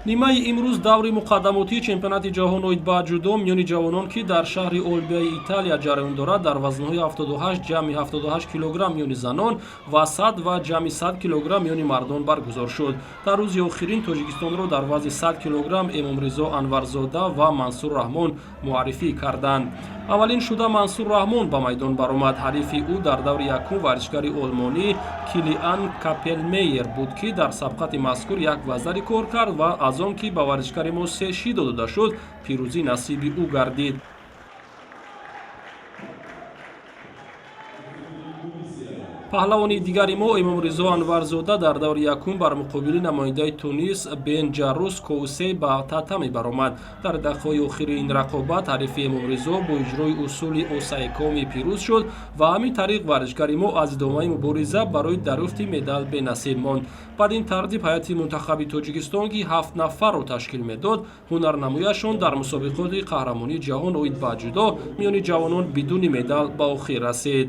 нимаи имрӯз даври муқаддамотии чемпионати ҷаҳон оид ба ҷудо миёни ҷавонон ки дар шаҳри Олбияи Италия ҷараён дорад дар вазнҳои 78 ҷамъи 78 килограмм миёни занон ва 100 ва ҷамъи 100 килограмм миёни мардон баргузор шуд. Дар рӯзи охирин Тоҷикистонро дар вазни 100 килограмм Эмомризо Анварзода ва Мансур Раҳмон муаррифӣ карданд. Аввалин шуда Мансур Раҳмон ба майдон баромад. ҳарифи ӯ дар даври якум варзишгари олмонӣ Килиан Капелмейер буд ки дар сабқати мазкур як ваздари кор кард ва аз он ки ба варзишгари мо 3 шиdo дода шуд, пирӯзӣ насиби ӯ гардид. паҳлавони дигари мо Эмомризо Анварзода дар даври якум бар муқобили намояндаи Тунис Бенҷарус Коусей ба татами баромад. Дар дақиқаҳои охири ин рақобат ҳарифи Эмомризо бо иҷрои усули Осайкоми пирӯз шуд ва ҳамин тариқ варзишгари мо аз идомаи мубориза барои дарёфти медал бенасиб монд. Бадин тартиб ҳайати мунтахаби Тоҷикистон ки 7 нафарро ташкил медод, ҳунарнамояшон дар мусобиқоти қаҳрамонии ҷаҳон оид ба ҷудо миёни ҷавонон бидуни медал ба охир расид.